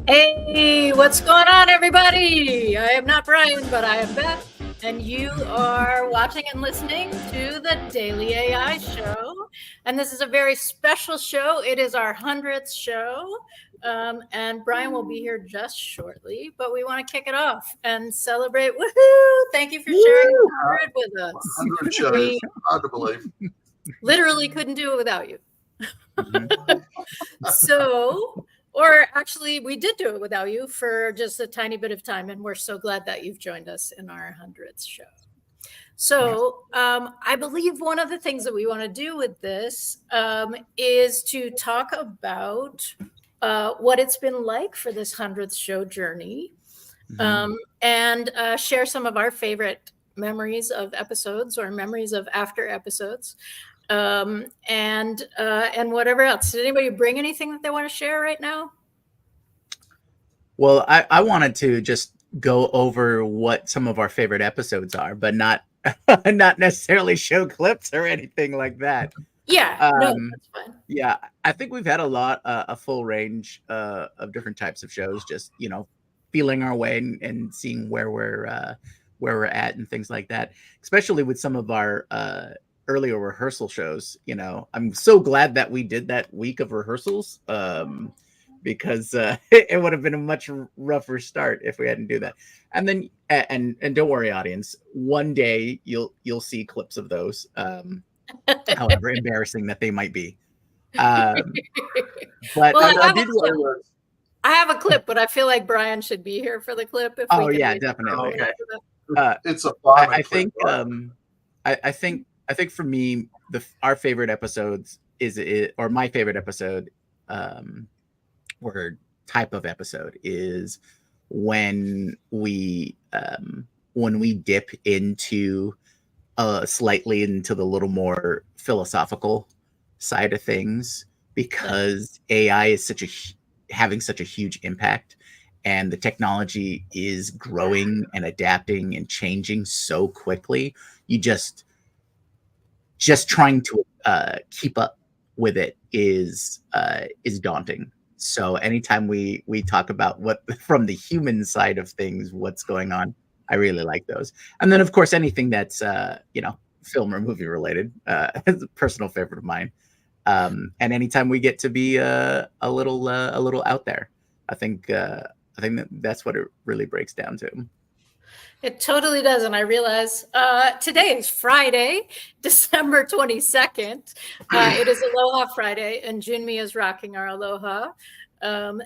Hey, what's going on, everybody? I am not Brian, but I am Beth, and you are watching and listening to the Daily AI Show. And this is a very special show. It is our 100th show, and Brian will be here just shortly, but we want to kick it off and celebrate. Woohoo! Thank you for sharing 100 with us. 100 shows. We Hard to believe. literally couldn't do it without you. So, or actually, we did do it without you for just a tiny bit of time, and we're so glad that you've joined us in our 100th show. So, I believe one of the things that we want to do with this is to talk about what it's been like for this 100th show journey, and share some of our favorite memories of episodes or memories of after episodes, and whatever else. Did anybody bring anything that they want to share right now? Well, I wanted to just go over what some of our favorite episodes are, but not not necessarily show clips or anything like that. Yeah, no, that's fine. Yeah, I think we've had a full range of different types of shows. Just feeling our way and seeing where we're at and things like that. Especially with some of our earlier rehearsal shows. I'm so glad that we did that week of rehearsals. Because it would have been a much rougher start if we hadn't do that. And then and don't worry, audience. One day you'll see clips of those, however embarrassing that they might be. But well, I have a clip, but I feel like Brian should be here for the clip. If oh yeah, definitely. Okay. It's a fun. I think I think for me our favorite episodes or my favorite episode. Or type of episode is when we dip into slightly into the little more philosophical side of things, because AI is having such a huge impact, and the technology is growing and adapting and changing so quickly. You just trying to keep up with it is daunting. So anytime we talk about what from the human side of things, what's going on, I really like those. And then of course anything that's film or movie related is a personal favorite of mine. And anytime we get to be a little out there, I think that's what it really breaks down to. It totally does. And I realize today is Friday, December 22nd. It is Aloha Friday, and Junmi is rocking our Aloha. And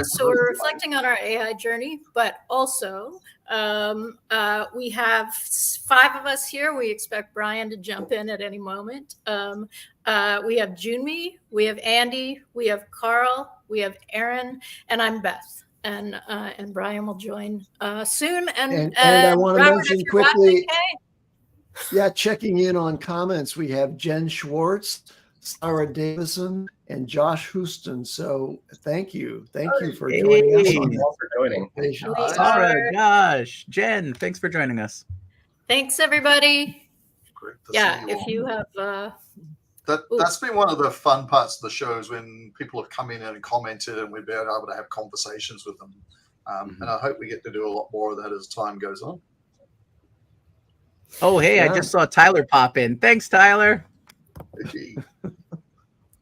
so we're reflecting on our AI journey, but also we have 5 of us here. We expect Brian to jump in at any moment. We have Junmi, we have Andy, we have Carl, we have Aaron, and I'm Beth. And Brian will join soon. And I want to mention quickly, watching, checking in on comments. We have Jen Schwartz, Sarah Davison, and Josh Houston. So thank you for joining us. Thank you all for joining. Sarah, Josh, Jen, thanks for joining us. Thanks, everybody. Great to Yeah, see you if all. you have. That's been one of the fun parts of the shows, when people have come in and commented and we've been able to have conversations with them. And I hope we get to do a lot more of that as time goes on. Oh, hey, I just saw Tyler pop in. Thanks, Tyler.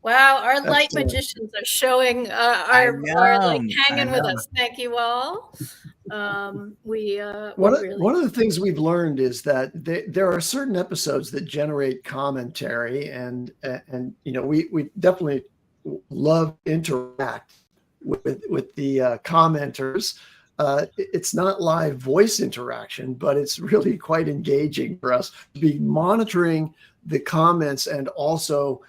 Wow, our light magicians are showing, are like hanging with us. Thank you all. One of the things we've learned is that there are certain episodes that generate commentary, and we definitely love to interact with the commenters. It's not live voice interaction, but it's really quite engaging for us to be monitoring the comments and also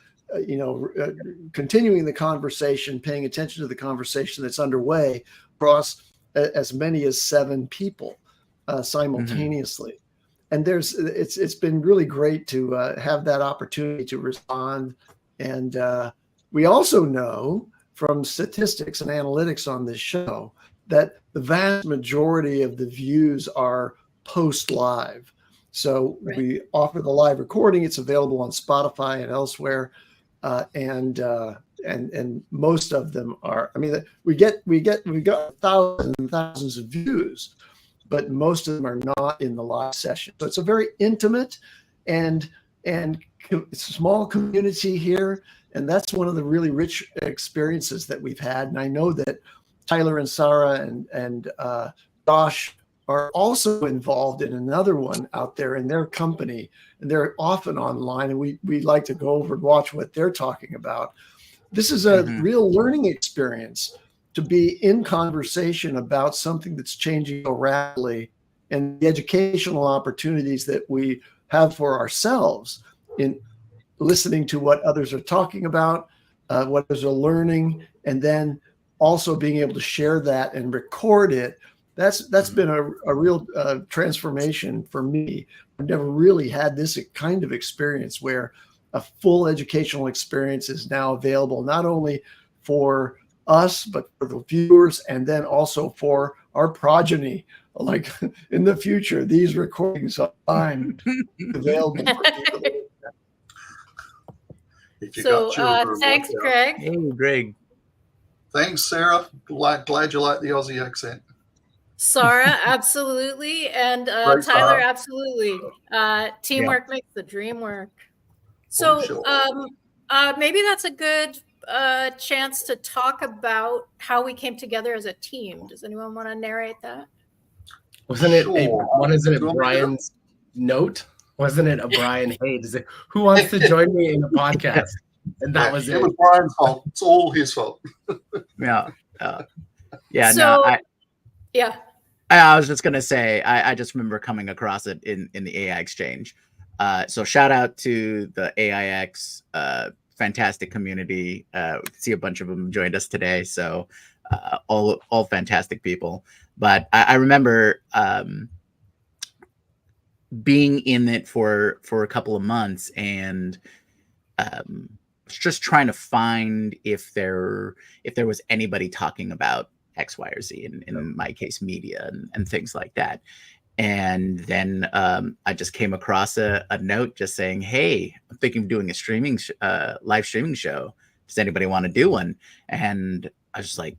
continuing the conversation, paying attention to the conversation that's underway across as many as 7 people simultaneously. And it's been really great to have that opportunity to respond. And we also know from statistics and analytics on this show that the vast majority of the views are post live. So we offer the live recording. It's available on Spotify and elsewhere. And and most of them are. I mean, we got thousands and thousands of views, but most of them are not in the live session. So it's a very intimate and it's a small community here, and that's one of the really rich experiences that we've had. And I know that Tyler and Sarah and Josh are also involved in another one out there in their company, and they're often online, and we like to go over and watch what they're talking about. This is a real learning experience to be in conversation about something that's changing so rapidly, and the educational opportunities that we have for ourselves in listening to what others are talking about, what others are learning, and then also being able to share that and record it. That's been a real transformation for me. I've never really had this kind of experience where a full educational experience is now available, not only for us, but for the viewers, and then also for our progeny. Like in the future, these recordings are available for people. If you So got children, thanks, yeah. Greg. Hey, Greg. Thanks, Sarah. Glad you like the Aussie accent. Sarah, absolutely. And Great Tyler, job. absolutely. Teamwork makes the dream work. For So sure. maybe that's a good chance to talk about how we came together as a team. Does anyone want to narrate that? Wasn't it Sure. wasn't it Do you want me to? Brian's note? Wasn't it a Brian Hayes? Who wants to join me in a podcast? And that was it. It was Brian's fault. It's all his fault. Yeah. Yeah. So- No. Yeah. I was just gonna say, I just remember coming across it in the AI exchange. So shout out to the AIX fantastic community. See a bunch of them joined us today. So all fantastic people. But I remember being in it for a couple of months and just trying to find if there was anybody talking about X, Y, or Z, in my case, media and things like that. And then I just came across a note just saying, hey, I'm thinking of doing a live streaming show. Does anybody want to do one? And I was just like,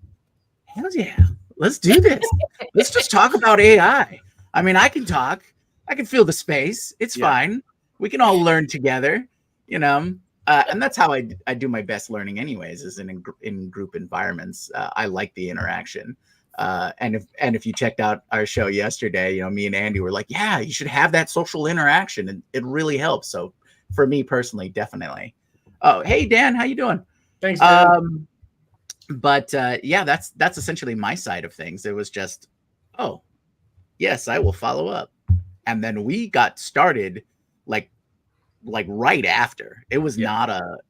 hell yeah, let's do this. Let's just talk about AI. I mean, I can talk. I can feel the space. It's fine. We can all learn together, you know? And that's how I do my best learning anyways, is in group environments. I like the interaction. And if you checked out our show yesterday, you know, me and Andy were like, yeah, you should have that social interaction, and it really helps. So for me personally, definitely. Oh, hey Dan, how you doing? Thanks, Dan. But yeah, that's essentially my side of things. It was just, oh, yes, I will follow up. And then we got started like right after. It was not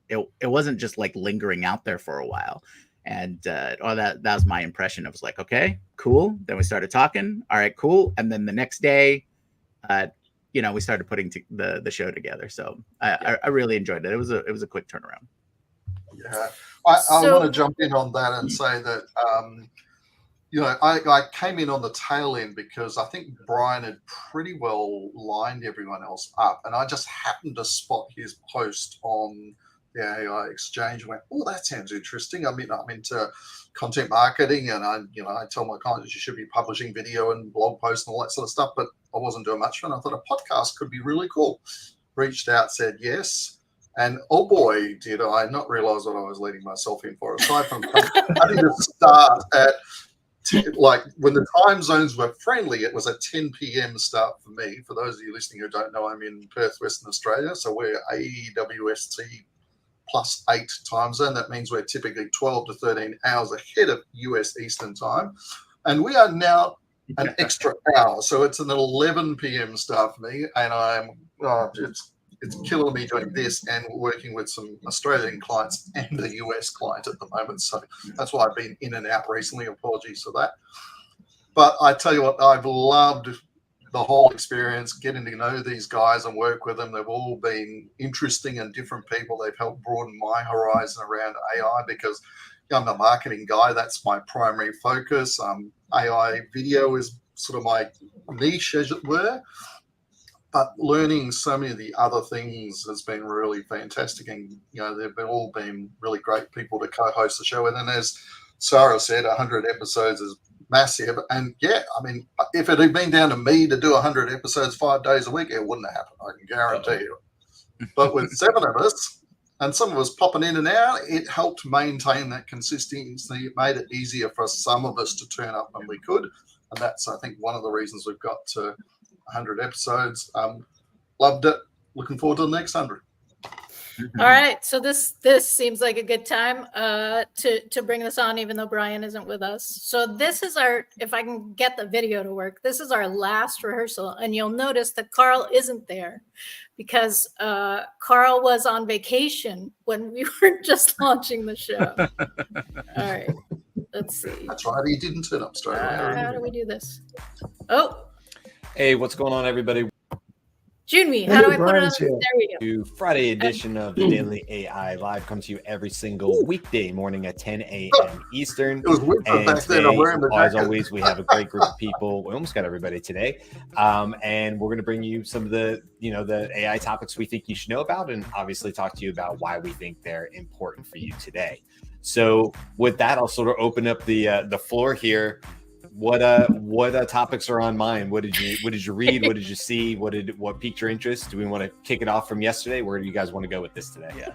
it wasn't just like lingering out there for a while. And that was my impression. It was like, okay, cool. Then we started talking. All right, cool. And then the next day, you know, we started putting the show together. So I really enjoyed it. It was a quick turnaround. Yeah, I want to jump in on that and say that you know, I came in on the tail end because I think Brian had pretty well lined everyone else up, and I just happened to spot his post on the AI exchange and went, oh, that sounds interesting. I mean, I'm into content marketing, and I tell my clients you should be publishing video and blog posts and all that sort of stuff, but I wasn't doing much. And I thought a podcast could be really cool. Reached out, said yes. And oh boy, did I not realize what I was leading myself in for. Aside from having to start at like when the time zones were friendly, it was a 10 p.m. start for me. For those of you listening who don't know, I'm in Perth, Western Australia. So we're AWST +8 time zone. That means we're typically 12 to 13 hours ahead of US Eastern time. And we are now an extra hour. So it's an 11 p.m. start for me. And I'm it's killing me doing this and working with some Australian clients and a US client at the moment. So that's why I've been in and out recently. Apologies for that. But I tell you what, I've loved the whole experience, getting to know these guys and work with them. They've all been interesting and different people. They've helped broaden my horizon around AI because I'm a marketing guy. That's my primary focus. AI video is sort of my niche, as it were. but learning so many of the other things has been really fantastic, and they've all been really great people to co-host the show. And then, as Sarah said, 100 episodes is massive. And yeah, I mean, if it had been down to me to do 100 episodes 5 days a week, it wouldn't have happened. I can guarantee you. But with 7 of us, and some of us popping in and out, it helped maintain that consistency. It made it easier for some of us to turn up when we could. And that's, I think, one of the reasons we've got to 100 episodes. Loved it. Looking forward to the next 100. All right, so this seems like a good time to bring this on, even though Brian isn't with us. So this is our, if I can get the video to work, this is our last rehearsal, and you'll notice that Carl isn't there because Carl was on vacation when we were just launching the show. All right, let's see. That's right. He didn't turn up straight away. How do we do this? Oh, Hey, what's going on, everybody? Junmi, how do I put it on? Brian's here. There we go. To Friday edition of the Daily AI Live comes to you every single weekday morning at 10 a.m. Eastern. It was winter And back then. today, I'm wearing the as jacket. always, we have a great group of people. We almost got everybody today, and we're going to bring you some of the AI topics we think you should know about, and obviously talk to you about why we think they're important for you today. So, with that, I'll sort of open up the floor here. What topics are on mind? What did you read? What did you see? What piqued your interest? Do we want to kick it off from yesterday? Where do you guys want to go with this today? Yeah.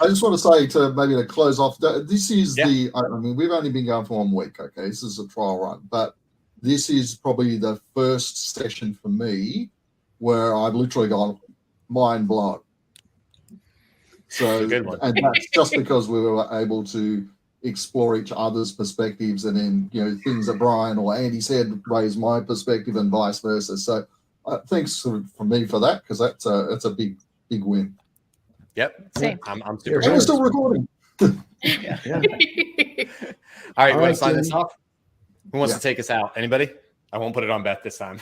I just want to say to close off, this is Yeah. I mean, we've only been going for 1 week, okay? This is a trial run, but this is probably the first session for me where I've literally gone mind blown. So, Good one. and that's just because we were able to explore each other's perspectives, and then things that Brian or Andy said raised my perspective and vice versa. So thanks for me for that, because that's a big win. Yep. Same. I'm super. And we're still recording. Yeah. All right, All want right, to sign this Jimmy. off? Who wants Yeah. to take us out? Anybody? I won't put it on Beth this time.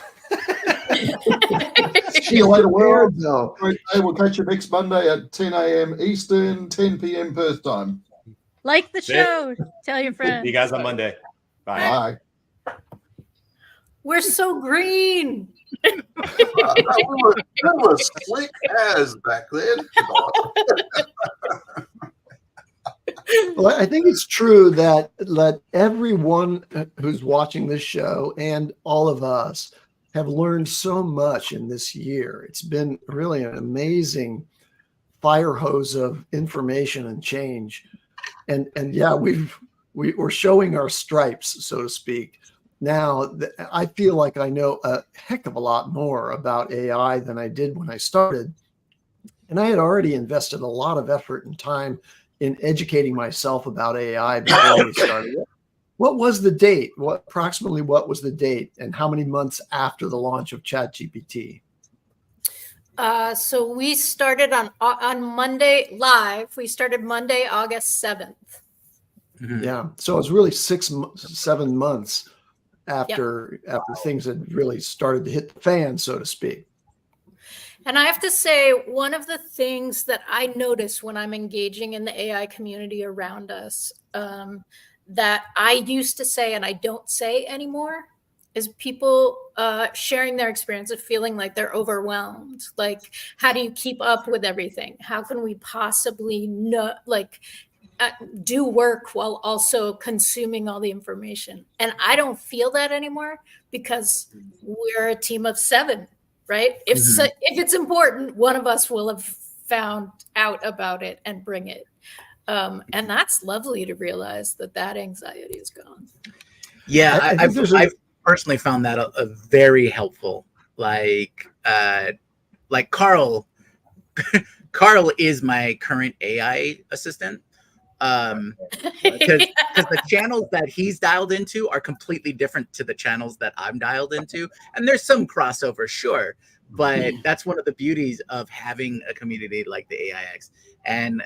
See you later, world. No. Hey, we'll catch you next Monday at 10 a.m. Eastern, 10 p.m. Perth time. Like the That's it. show. Tell your friends. See you guys on Monday. Bye. Bye. We're so green. we were slick as back then. Well, I think it's true that everyone who's watching this show and all of us have learned so much in this year. It's been really an amazing fire hose of information and change. And yeah, we're showing our stripes, so to speak. Now, I feel like I know a heck of a lot more about AI than I did when I started. And I had already invested a lot of effort and time in educating myself about AI before we started. What was the date? Approximately what was the date, and how many months after the launch of ChatGPT? So we started on Monday live. We started Monday, August 7th. Mhm. Yeah, so it's really 7 months after things had really started to hit the fan, so to speak. And I have to say, one of the things that I notice when I'm engaging in the AI community around us that I used to say and I don't say anymore is people sharing their experience of feeling like they're overwhelmed. Like, how do you keep up with everything? How can we possibly do work while also consuming all the information? And I don't feel that anymore because we're a team of 7, right? If it's important, one of us will have found out about it and bring it. And that's lovely to realize that anxiety is gone. Yeah, I think I've personally found that a very helpful. Like Carl, Carl is my current AI assistant. Because the channels that he's dialed into are completely different to the channels that I'm dialed into, and there's some crossover, sure, but that's one of the beauties of having a community like the AIX and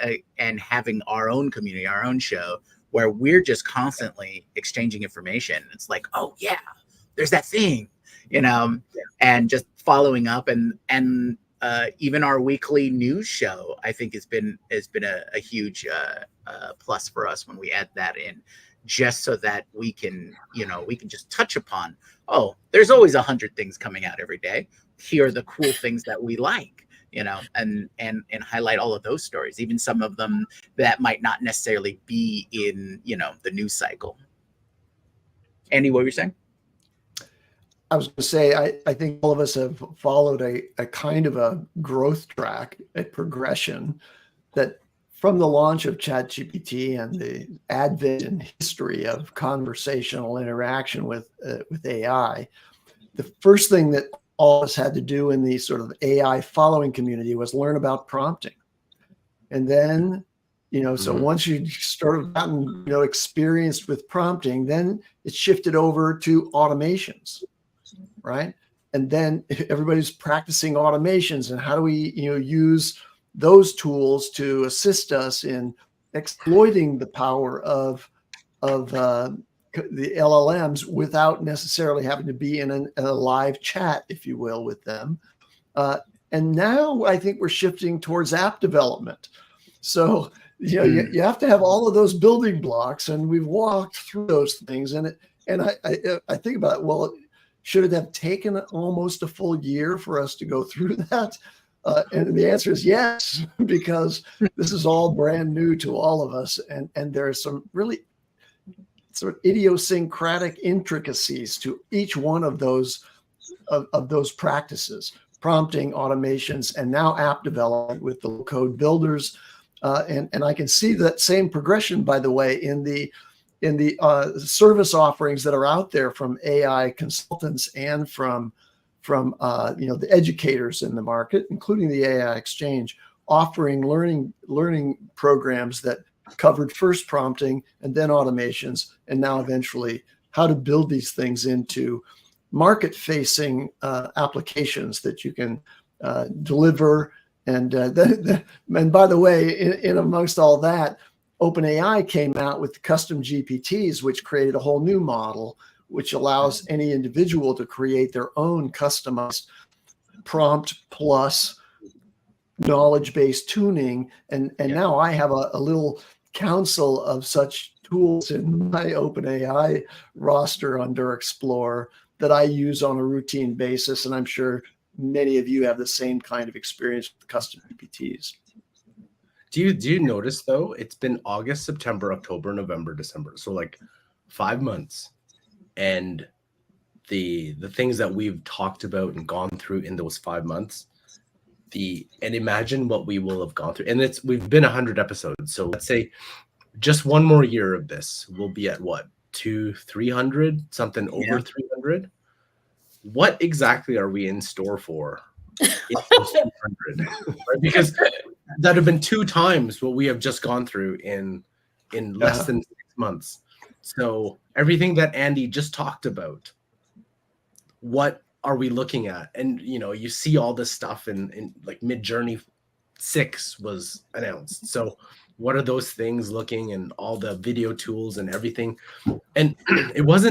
having our own community, our own show, where we're just constantly exchanging information. It's like, oh yeah, there's that thing, and just following up, and even our weekly news show, I think has been a huge plus for us when we add that in, just so that we can just touch upon, oh, there's always 100 things coming out every day. here are the cool things that we like, you know, and highlight all of those stories, even some of them that might not necessarily be in, you know, the news cycle. Andy, what were you saying? I was going to say, I think all of us have followed a kind of a growth track, a progression that from the launch of ChatGPT and the advent and history of conversational interaction with AI, the first thing that all of us had to do in the sort of AI following community was learn about prompting. And then, you know, so once you started gotten, you know, experienced with prompting, then it shifted over to automations, right? And then everybody's practicing automations and how do we, you know, use those tools to assist us in exploiting the power of the LLMs without necessarily having to be in a live chat, if you will, with them. And now I think we're shifting towards app development. So, you know, you have to have all of those building blocks, and we've walked through those things. And I think about it, well, should it have taken almost a full year for us to go through that? And the answer is yes, because this is all brand new to all of us. And there are some really sort of idiosyncratic intricacies to each one of those practices: prompting, automations, and now app development with the low-code builders. And I can see that same progression, by the way, in the service offerings that are out there from AI consultants and from you know, the educators in the market, including the AI Exchange, offering learning programs that covered first prompting and then automations, and now eventually how to build these things into market-facing applications that you can deliver. And by the way, in amongst all that, OpenAI came out with custom GPTs, which created a whole new model, which allows any individual to create their own customized prompt plus knowledge-based tuning. And now I have a little council of such tools in my OpenAI roster under Explorer that I use on a routine basis. And I'm sure many of you have the same kind of experience with custom GPTs. Do you notice though, it's been August, September, October, November, December. So like 5 months. And the things that we've talked about and gone through in those 5 months, and imagine what we will have gone through. And we've been 100 episodes. So let's say just one more year of this, we'll be at what, 300, something over 300. What exactly are we in store for? In 300? Right? Because that have been 2 times what we have just gone through in less than 6 months. So everything that Andy just talked about, what are we looking at? And, you know, you see all this stuff in like Midjourney 6 was announced. So what are those things looking, and all the video tools and everything? And it was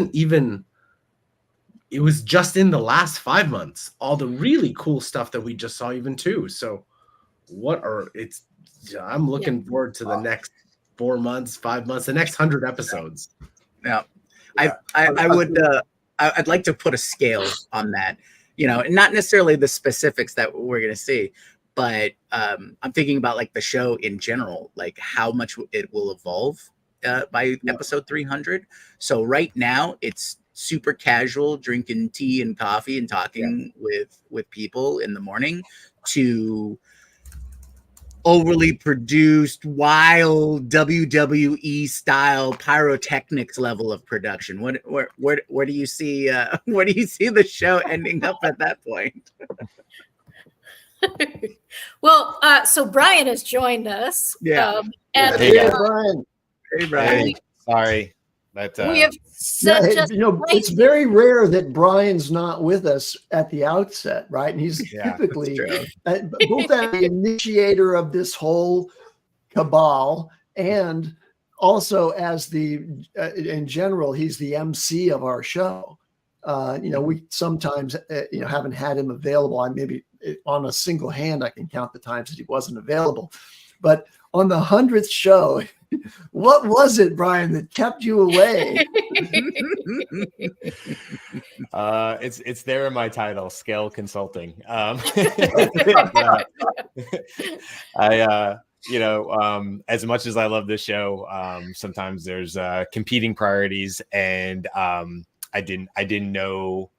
just in the last 5 months, all the really cool stuff that we just saw even too. So I'm looking forward to the next 4 months, 5 months, the next 100 episodes. Yeah. I'd like to put a scale on that, you know, and not necessarily the specifics that we're going to see, but I'm thinking about like the show in general, like how much it will evolve by episode 300. So right now it's super casual, drinking tea and coffee and talking with people in the morning, to overly produced, wild WWE style pyrotechnics level of production. Where do you see the show ending up at that point? Well, so Brian has joined us. Yeah. And Hey, guys. Brian. Hey, Brian. Hey, sorry. But we have said just you know, it's very rare that Brian's not with us at the outset, right? And he's typically both as the initiator of this whole cabal, and also as in general, he's the MC of our show. You know, we sometimes haven't had him available. Maybe on a single hand I can count the times that he wasn't available, but on the 100th show, What was it, Brian, that kept you away? It's there in my title, Scale Consulting. As much as I love this show, sometimes there's competing priorities, and I didn't know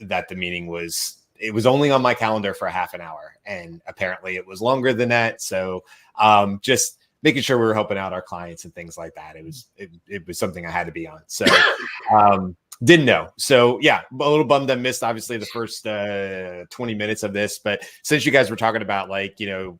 that the meeting was. It was only on my calendar for a half an hour, and apparently it was longer than that. So just making sure we were helping out our clients and things like that. It was something I had to be on. So didn't know. So yeah, a little bummed I missed obviously the first 20 minutes of this. But since you guys were talking about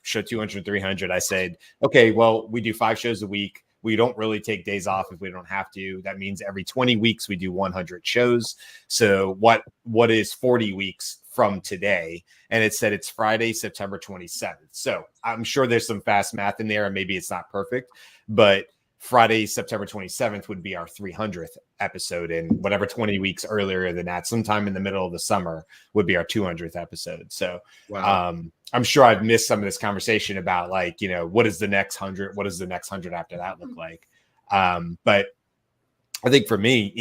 show 200, 300, I said, okay, well, we do 5 shows a week. We don't really take days off if we don't have to. That means every 20 weeks we do 100 shows. So what is 40 weeks from today? And it said it's Friday, September 27th. So I'm sure there's some fast math in there, and maybe it's not perfect, but Friday, September 27th would be our 300th episode, and whatever 20 weeks earlier than that, sometime in the middle of the summer, would be our 200th episode. So Wow. I'm sure I've missed some of this conversation about what is the next 100? What does the next 100 after that look like? But I think for me,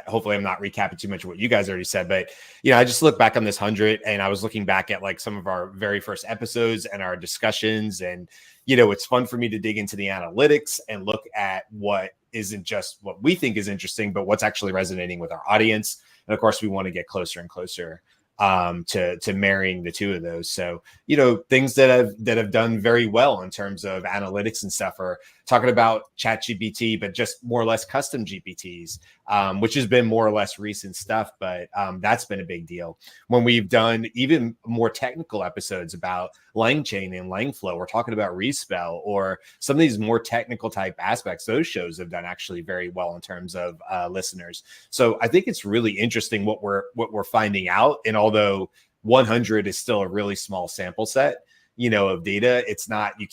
hopefully I'm not recapping too much of what you guys already said, but I just look back on this 100, and I was looking back at some of our very first episodes and our discussions, and it's fun for me to dig into the analytics and look at what isn't just what we think is interesting, but what's actually resonating with our audience. And of course, we want to get closer and closer to marrying the two of those. So, things that have done very well in terms of analytics and stuff are talking about ChatGPT, but just more or less custom GPTs, which has been more or less recent stuff, but that's been a big deal. When we've done even more technical episodes about LangChain and LangFlow, we're talking about Respell or some of these more technical type aspects. Those shows have done actually very well in terms of listeners. So I think it's really interesting what we're finding out. And although 100 is still a really small sample set, of data, it's not, you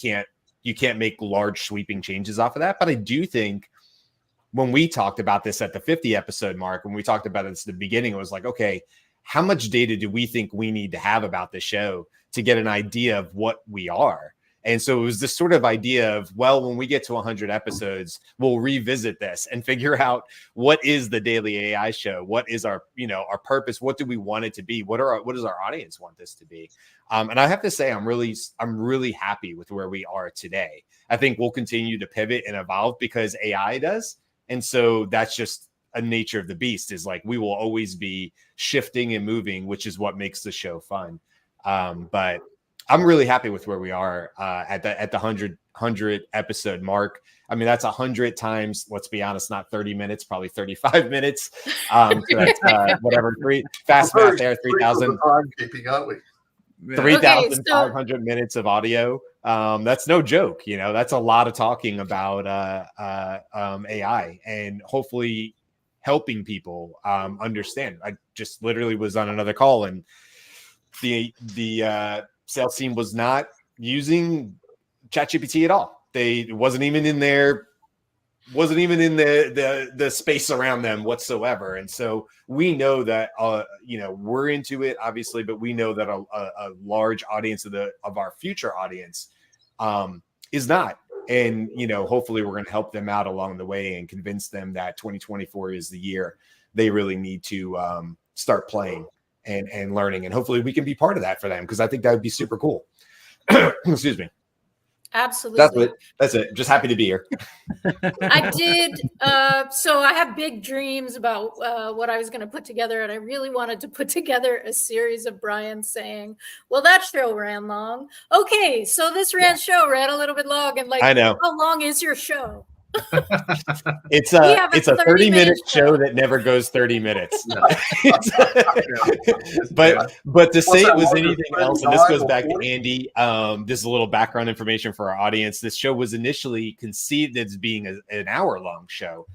can't make large sweeping changes off of that. But I do think when we talked about this at the 50 episode mark, when we talked about it at the beginning, it was like, okay, how much data do we think we need to have about the show to get an idea of what we are? And so it was this sort of idea of, well, when we get to 100 episodes, we'll revisit this and figure out what is the Daily AI Show? What is our purpose? What do we want it to be? What does our audience want this to be? And I have to say, I'm really happy with where we are today. I think we'll continue to pivot and evolve because AI does. And so that's just a nature of the beast, is we will always be shifting and moving, which is what makes the show fun. But I'm really happy with where we are at the 100 episode mark. I mean, that's 100 times, let's be honest, not 30 minutes, probably 35 minutes. So that's whatever, fast math there, 3,000. Keeping, aren't we? 3,500 minutes of audio. That's no joke. That's a lot of talking about AI and hopefully helping people understand. I just literally was on another call, and the sales team was not using ChatGPT at all. It wasn't even in there. Wasn't even in the space around them whatsoever. And so we know that we're into it, obviously, but we know that a large audience of our future audience is not. And hopefully we're going to help them out along the way and convince them that 2024 is the year they really need to start playing and learning. And hopefully we can be part of that for them, because I think that would be super cool. Excuse me. Absolutely. That's it. Just happy to be here. I did. So I have big dreams about what I was going to put together. And I really wanted to put together a series of Brian saying, well, that show ran long. Okay. So this show ran a little bit long. And I know. How long is your show? It's a 30-minute show that never goes 30 minutes. but to say it was anything else, and this goes back to Andy, this is a little background information for our audience. This show was initially conceived as being an hour-long show.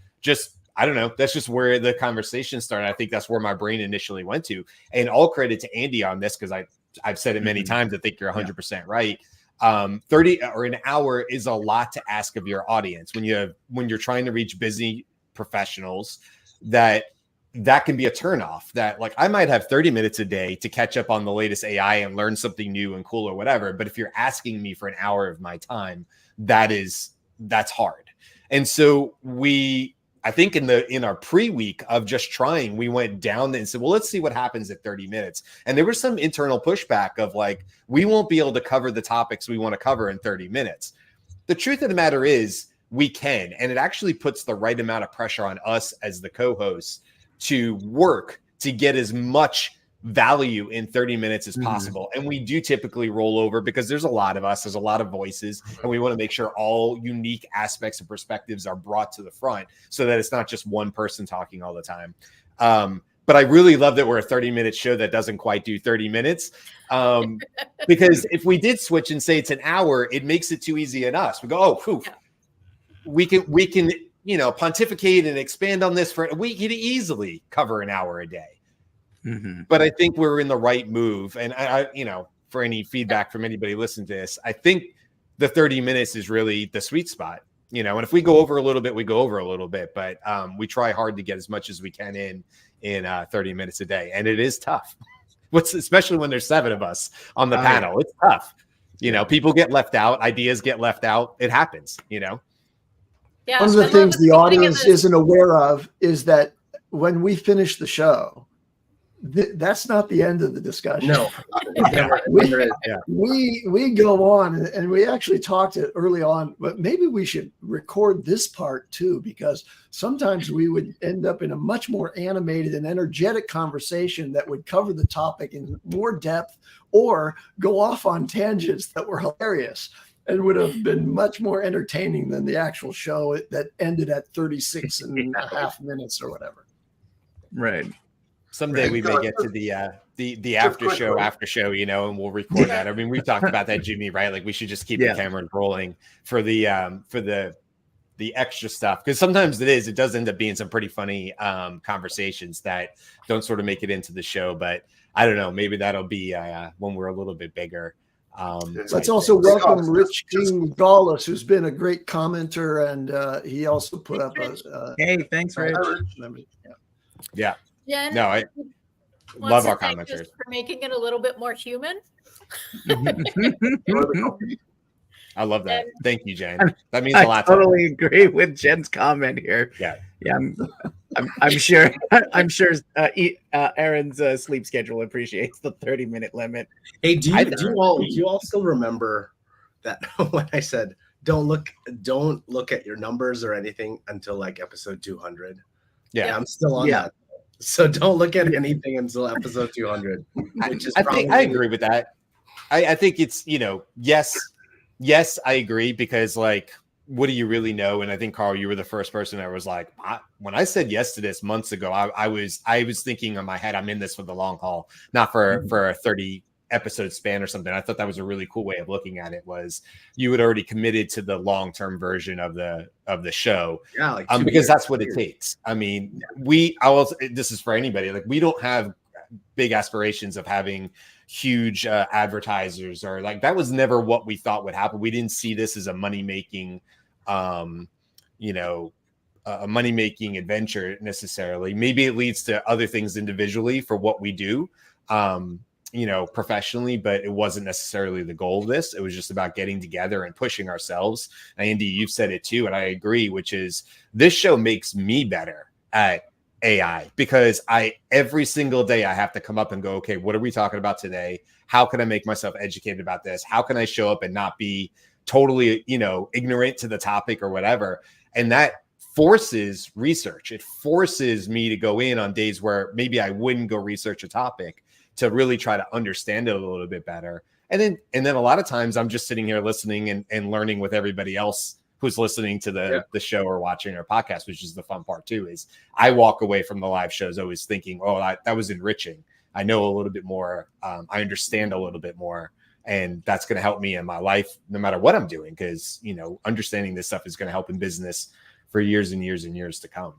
I don't know. That's just where the conversation started. I think that's where my brain initially went to. And all credit to Andy on this, because I've said it many times. I think you're 100% right. 30 or an hour is a lot to ask of your audience when you're trying to reach busy professionals. That can be a turnoff. That I might have 30 minutes a day to catch up on the latest AI and learn something new and cool or whatever. But if you're asking me for an hour of my time, that is that's hard. And so I think in our pre-week of just trying, we went down and said, well, let's see what happens at 30 minutes. And there was some internal pushback of like, we won't be able to cover the topics we want to cover in 30 minutes. The truth of the matter is we can, and it actually puts the right amount of pressure on us as the co-hosts to work to get as much value in 30 minutes as possible. And we do typically roll over because there's a lot of us, there's a lot of voices, and we want to make sure all unique aspects and perspectives are brought to the front so that it's not just one person talking all the time. But I really love that we're a 30-minute show that doesn't quite do 30 minutes. Because if we did switch and say it's an hour, it makes it too easy on us. We go, oh, phew. We can, pontificate and expand on this we could easily cover an hour a day. But I think we're in the right move. And I for any feedback from anybody listening to this, I think the 30 minutes is really the sweet spot, and if we go over a little bit, we go over a little bit, but we try hard to get as much as we can in 30 minutes a day. And it is tough. Especially when there's 7 of us on the panel. It's tough. People get left out, ideas get left out. It happens, Yeah, one of the things the audience isn't aware of is that when we finish the show, that's not the end of the discussion. No, we go on, and we actually talked it early on, but maybe we should record this part too, because sometimes we would end up in a much more animated and energetic conversation that would cover the topic in more depth or go off on tangents that were hilarious and would have been much more entertaining than the actual show that ended at 36 and a half minutes or whatever. Right. Someday we may get to the after show, and we'll record that. I mean, we've talked about that, Jimmy, right? Like we should just keep the cameras rolling for the extra stuff. Because sometimes it does end up being some pretty funny conversations that don't sort of make it into the show. But I don't know, maybe that'll be when we're a little bit bigger. Let's also welcome Rich King Dawless, who's been a great commenter, and he also put up hey, thanks, Rich. Yeah. Jen, no, I love our commenters for making it a little bit more human. I love that. Thank you, Jen. That means a lot. I totally agree with Jen's comment here. Yeah. I'm sure. I'm sure Aaron's sleep schedule appreciates the 30-minute limit. Hey, do you all still remember that when I said don't look at your numbers or anything until like episode 200? Yeah, I'm still on that. So don't look at anything until episode 200. I agree with that. I think it's, yes, I agree, because like, what do you really know? And I think, Carl, you were the first person that was like, when I said yes to this months ago, I was thinking in my head, I'm in this for the long haul, not for a 30 episode span or something. I thought that was a really cool way of looking at it, was you had already committed to the long-term version of the show. Yeah, like because that's what it takes. I mean, this is for anybody, like we don't have big aspirations of having huge advertisers, or like that was never what we thought would happen. We didn't see this as a money-making a money-making adventure necessarily. Maybe it leads to other things individually for what we do professionally, but it wasn't necessarily the goal of this. It was just about getting together and pushing ourselves. And Andy, you've said it too, and I agree, which is this show makes me better at AI, because every single day I have to come up and go, okay, what are we talking about today? How can I make myself educated about this? How can I show up and not be totally, ignorant to the topic or whatever? And that forces research. It forces me to go in on days where maybe I wouldn't go research a topic, to really try to understand it a little bit better. And then a lot of times I'm just sitting here listening and learning with everybody else who's listening to the show or watching our podcast, which is the fun part too, is I walk away from the live shows always thinking, oh, that was enriching. I know a little bit more. I understand a little bit more. And that's going to help me in my life, no matter what I'm doing, because, understanding this stuff is going to help in business for years and years and years to come,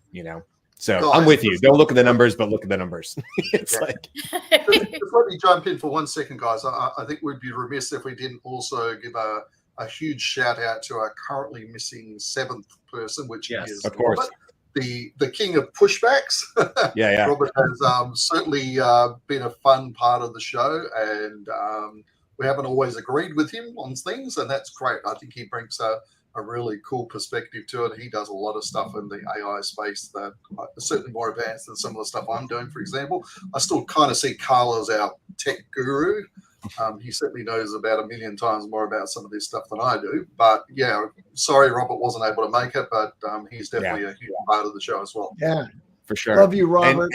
So I'm with you. Don't look at the numbers, but look at the numbers. It's like. Just let me jump in for 1 second, guys. I think we'd be remiss if we didn't also give a huge shout out to our currently missing 7th person, which is of course Robert, the king of pushbacks. Yeah. Robert has certainly been a fun part of the show, and we haven't always agreed with him on things, and that's great. I think he brings a really cool perspective to it. He does a lot of stuff in the AI space that is certainly more advanced than some of the stuff I'm doing, for example. I still kind of see Carl as our tech guru. He certainly knows about 1 million times more about some of this stuff than I do. But yeah, sorry Robert wasn't able to make it, but he's definitely a huge part of the show as well. Yeah, for sure. Love you, Robert.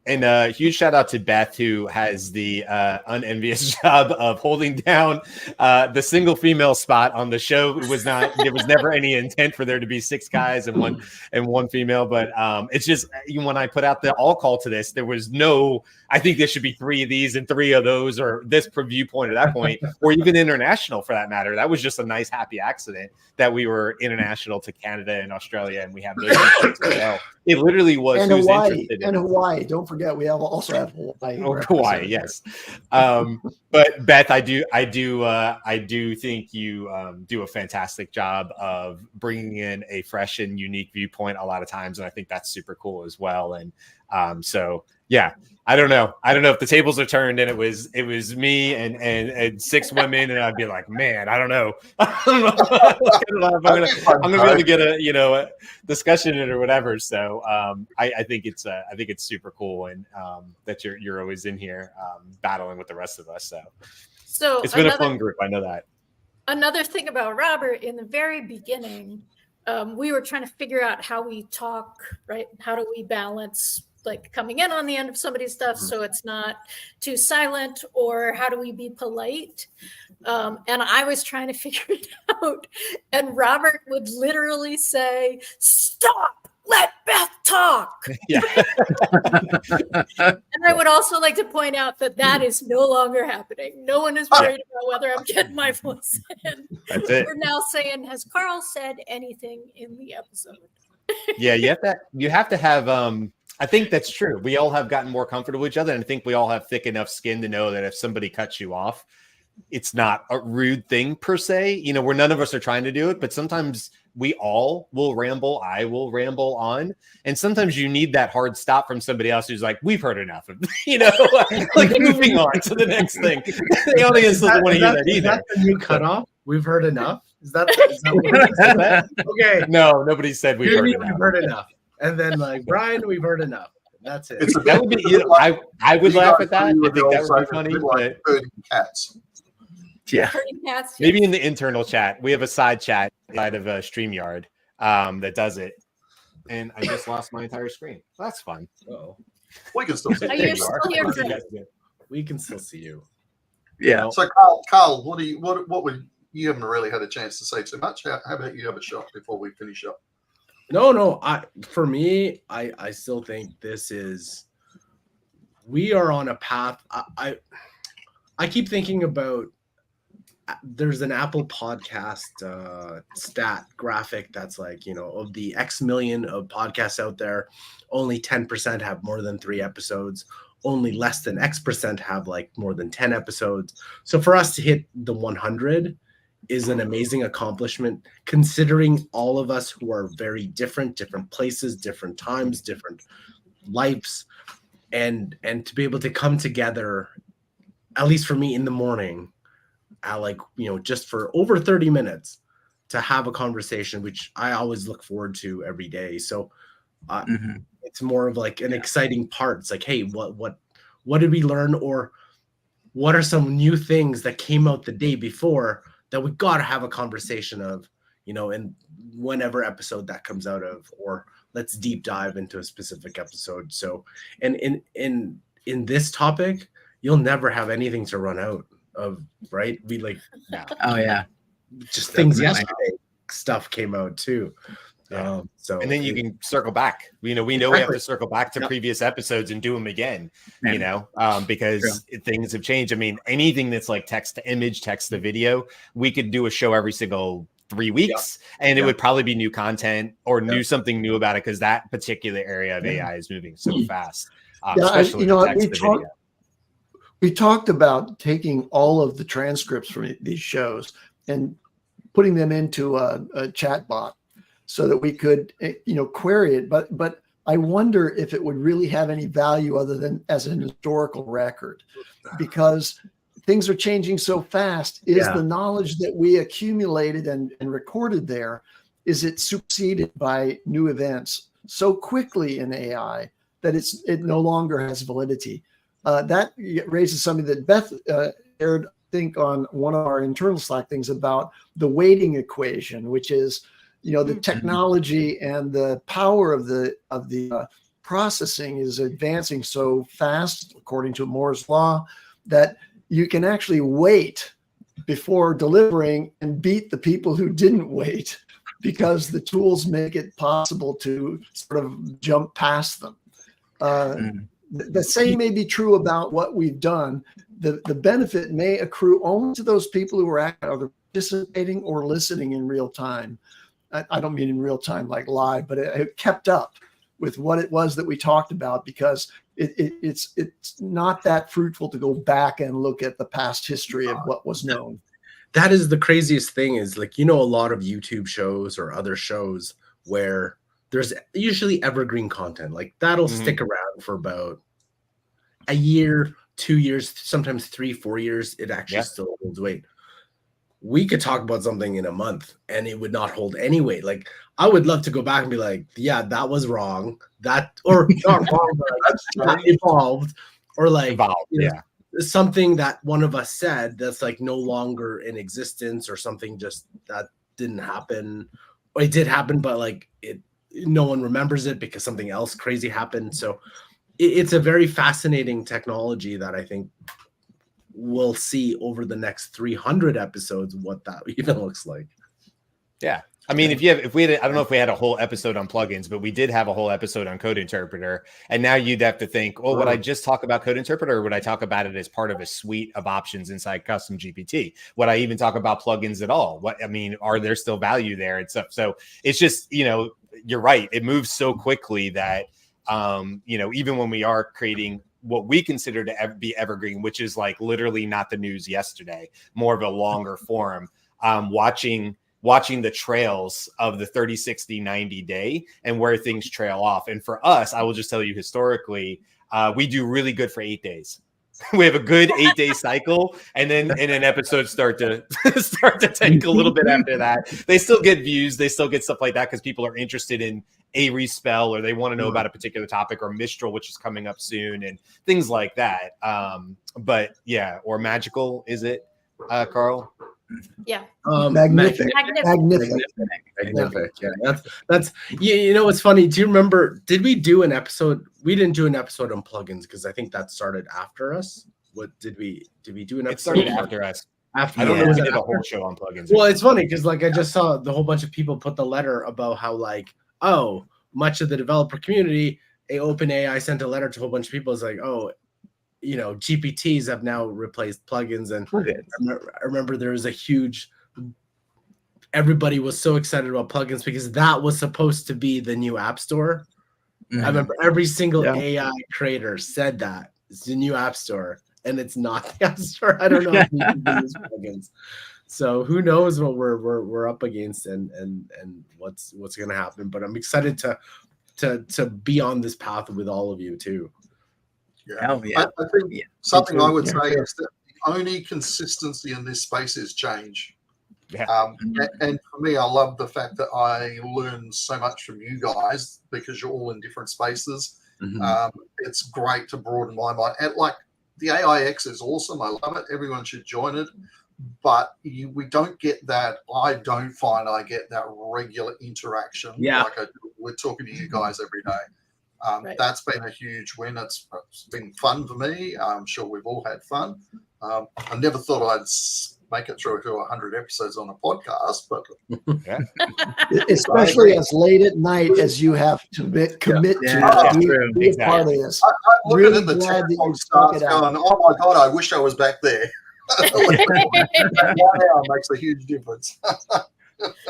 And a huge shout out to Beth, who has the unenvious job of holding down the single female spot on the show. There was never any intent for there to be 6 guys and one female, but it's just when I put out the all call to this, there was no, I think there should be 3 of these and 3 of those, or this viewpoint at that point, or even international for that matter. That was just a nice happy accident that we were international to Canada and Australia, and we have those as well. It literally was and who's Hawaii. interested in And Hawaii. Don't forget, we also have Hawaii. Oh, Hawaii, yes. But Beth, I do think you do a fantastic job of bringing in a fresh and unique viewpoint a lot of times, and I think that's super cool as well. And so yeah, I don't know if the tables are turned and it was me and 6 women, and I'd be like, man, I don't know. I'm gonna be able to get a discussion in or whatever. So I think it's super cool, and that you're always in here battling with the rest of us. So it's been a fun group. I know that. Another thing about Robert, in the very beginning, we were trying to figure out how we talk, right? How do we balance like coming in on the end of somebody's stuff so it's not too silent, or how do we be polite? And I was trying to figure it out, and Robert would literally say, "Stop, let Beth talk." Yeah. And I would also like to point out that is no longer happening. No one is worried about whether I'm getting my voice in. That's it. We're now saying, has Carl said anything in the episode? Yeah, you have to have I think that's true. We all have gotten more comfortable with each other, and I think we all have thick enough skin to know that if somebody cuts you off, it's not a rude thing per se, where none of us are trying to do it, but sometimes we all will ramble. I will ramble on. And sometimes you need that hard stop from somebody else who's like, we've heard enough of, like moving on to the next thing. The audience doesn't want to hear that either. Is that the new cutoff? We've heard enough? Is that what okay. No, nobody said we've heard enough. And then like, Brian, we've heard enough. That's it. That would be, I would laugh at that. I think that would be funny. Like herding cats. Yeah. Herding cats, yes. Maybe in the internal chat. We have a side chat inside of StreamYard that does it. And I just lost my entire screen. Well, that's fun. Oh, We can still see Are you. you still here, Fred? we can still see you. Yeah. So Carl, what would you haven't really had a chance to say too much. How about you have a shot before we finish up? No. For me, I still think we are on a path. I keep thinking about, there's an Apple podcast stat graphic that's like, of the X million of podcasts out there, only 10% have more than 3 episodes. Only less than X% have like more than 10 episodes. So for us to hit the 100 is an amazing accomplishment, considering all of us who are very different places, different times, different lives, and to be able to come together, at least for me in the morning, just for over 30 minutes to have a conversation, which I always look forward to every day. So it's more of like an exciting part. It's like, hey, what did we learn, or what are some new things that came out the day before that we got to have a conversation of, and whenever episode that comes out of, or let's deep dive into a specific episode. So, and in this topic, you'll never have anything to run out of, right? We like, Oh yeah. just things Definitely. yesterday stuff came out too. Yeah. So and then you can circle back. We know we have to circle back to previous episodes and do them again. Because things have changed. I mean, anything that's like text to image, text to video, we could do a show every single 3 weeks, and it would probably be new content or something new about it, because that particular area of AI is moving so fast. Especially with text to video. We talked about taking all of the transcripts from these shows and putting them into a chat bot so that we could, query it. But I wonder if it would really have any value other than as an historical record, because things are changing so fast is Yeah. the knowledge that we accumulated and recorded there, is it superseded by new events so quickly in AI that it no longer has validity. That raises something that Beth aired, I think, on one of our internal Slack things about the weighting equation, which is, the technology and the power of the processing is advancing so fast, according to Moore's law, that you can actually wait before delivering and beat the people who didn't wait, because the tools make it possible to sort of jump past them. The same may be true about what we've done. The benefit may accrue only to those people who are either participating or listening in real time. I don't mean in real time like live, but it kept up with what it was that we talked about, because it's not that fruitful to go back and look at the past history of what was known. That is the craziest thing, is like, a lot of YouTube shows or other shows where there's usually evergreen content like that'll stick around for about a year, 2 years, sometimes 3-4 years. It actually still holds weight. We could talk about something in a month and it would not hold any weight. Like, I would love to go back and be like, yeah, that was wrong. Or not wrong, but like, that evolved, or like something that one of us said that's like no longer in existence, or something just that didn't happen, or it did happen, but like no one remembers it because something else crazy happened. So it's a very fascinating technology that I think we'll see over the next 300 episodes what that even looks like. Yeah. I mean, I don't know if we had a whole episode on plugins, but we did have a whole episode on Code Interpreter. And now you'd have to think, oh, would I just talk about Code Interpreter, or would I talk about it as part of a suite of options inside Custom GPT? Would I even talk about plugins at all? Are there still value there and stuff? So it's just, you're right. It moves so quickly that, even when we are creating what we consider to be evergreen, which is like literally not the news yesterday, more of a longer form, watching the trails of the 30, 60, 90 day and where things trail off. And for us, I will just tell you historically, we do really good for 8 days. We have a good 8-day cycle, and then episodes start to tank a little bit after that. They still get views, they still get stuff like that because people are interested in a respell, or they want to know about a particular topic, or Mistral, which is coming up soon, and things like that. But yeah, or Magical, is it, Carl? Yeah. Magnific. Yeah, that's what's funny. Do you remember? Did we do an episode? We didn't do an episode on plugins because I think that started after us. What did we do an episode? It started after us. I don't know if we did a whole show on plugins. Well, it's funny because like I just saw the whole bunch of people put the letter about how like, oh, much of the developer community, OpenAI sent a letter to a whole bunch of people. It's like, oh, GPTs have now replaced plugins. And I remember there was a huge, everybody was so excited about plugins because that was supposed to be the new app store. I remember every single AI creator said that it's the new app store, and it's not the app store. I don't know if we can use plugins. So who knows what we're up against and what's going to happen. But I'm excited to be on this path with all of you too. Yeah. I think something I would say is that the only consistency in this space is change. Yeah. And for me, I love the fact that I learn so much from you guys because you're all in different spaces. It's great to broaden my mind. And like the AIX is awesome. I love it. Everyone should join it. But we don't get that. I don't find I get that regular interaction like I do. We're talking to you guys every day. That's been a huge win. It's been fun for me. I'm sure we've all had fun. I never thought I'd make it through to 100 episodes on a podcast, but especially as late at night as you have to commit to be a part of this. I'm looking at the TikTok stars going, oh my God, I wish I was back there. 1 hour makes a huge difference.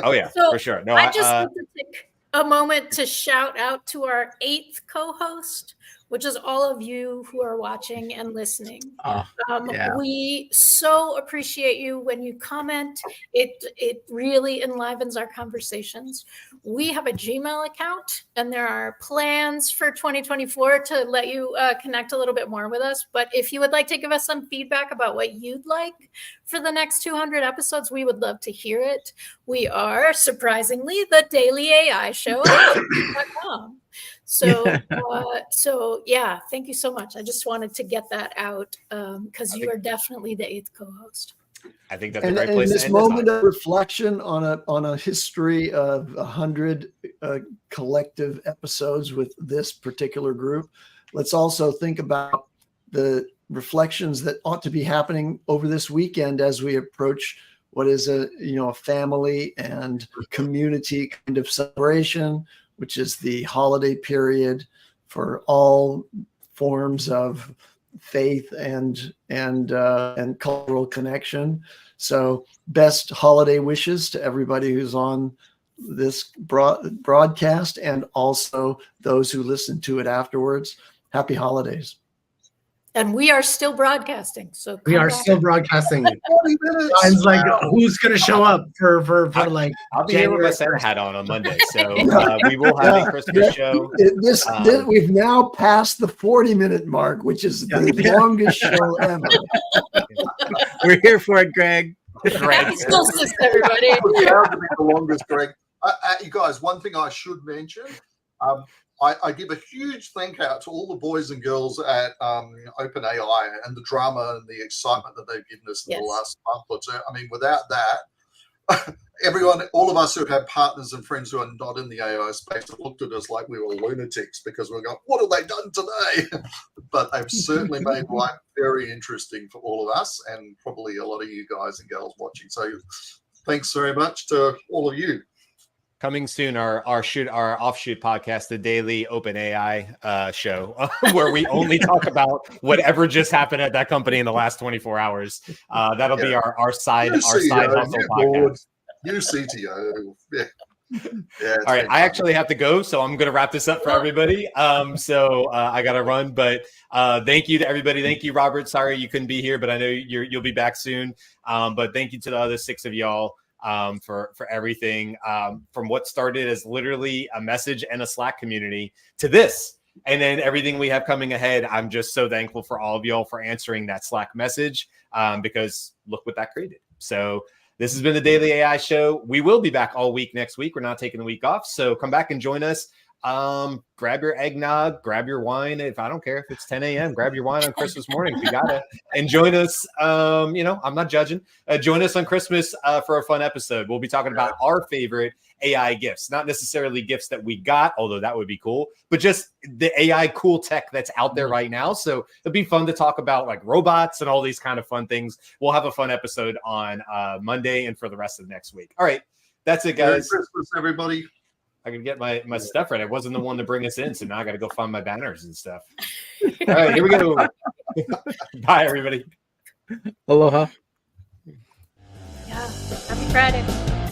Oh yeah, so for sure. No, I just want to take a moment to shout out to our 8th co-host, which is all of you who are watching and listening. Yeah. We so appreciate you when you comment. It really enlivens our conversations. We have a Gmail account, and there are plans for 2024 to let you connect a little bit more with us. But if you would like to give us some feedback about what you'd like for the next 200 episodes, we would love to hear it. We are, surprisingly, the Daily AI Show at gmail.com. So yeah, thank you so much. I just wanted to get that out because you are definitely the 8th co-host. I think that's a And great in place to this end this on. moment of reflection on a history of 100 collective episodes with this particular group, let's also think about the reflections that ought to be happening over this weekend as we approach what is a family and community kind of celebration, which is the holiday period for all forms of faith and cultural connection. So best holiday wishes to everybody who's on this broadcast and also those who listen to it afterwards. Happy holidays. And we are still broadcasting. So We come are back. still broadcasting. 40 minutes. Mine's like, who's going to show up for like I'll be here with my January Santa hat on Monday. So we will have a Christmas show. This we've now passed the 40-minute mark, which is the longest show ever. We're here for it, Greg. Happy solstice, everybody. It's bound to be the longest, Greg. You guys, one thing I should mention, I give a huge thank out to all the boys and girls at OpenAI and the drama and the excitement that they've given us in the last month or two. I mean, without that, all of us who have partners and friends who are not in the AI space have looked at us like we were lunatics because we're going, what have they done today? But they've certainly made life very interesting for all of us and probably a lot of you guys and girls watching. So thanks very much to all of you. Coming soon, our offshoot podcast, the Daily OpenAI show, where we only talk about whatever just happened at that company in the last 24 hours. That'll be our side hustle podcast. New CTO. Yeah. All right, I actually have to go, so I'm going to wrap this up for everybody. So I got to run, but thank you to everybody. Thank you, Robert. Sorry you couldn't be here, but I know you'll be back soon. But thank you to the other 6 of y'all. For everything, from what started as literally a message and a Slack community to this, and then everything we have coming ahead. I'm just so thankful for all of y'all for answering that Slack message, because look what that created. So this has been the Daily AI Show. We will be back all week next week. We're not taking a week off, so come back and join us. Grab your eggnog, grab your wine. If I don't care if it's 10 a.m., grab your wine on Christmas morning if you got it, and join us. I'm not judging. Join us on Christmas for a fun episode. We'll be talking about our favorite AI gifts, not necessarily gifts that we got, although that would be cool, but just the AI cool tech that's out there right now. So it'd be fun to talk about like robots and all these kind of fun things. We'll have a fun episode on Monday and for the rest of next week. All right, that's it, guys. Merry Christmas, everybody. I can get my stuff right. I wasn't the one to bring us in, so now I got to go find my banners and stuff. All right, here we go. Bye, everybody. Aloha. Yeah. Happy Friday.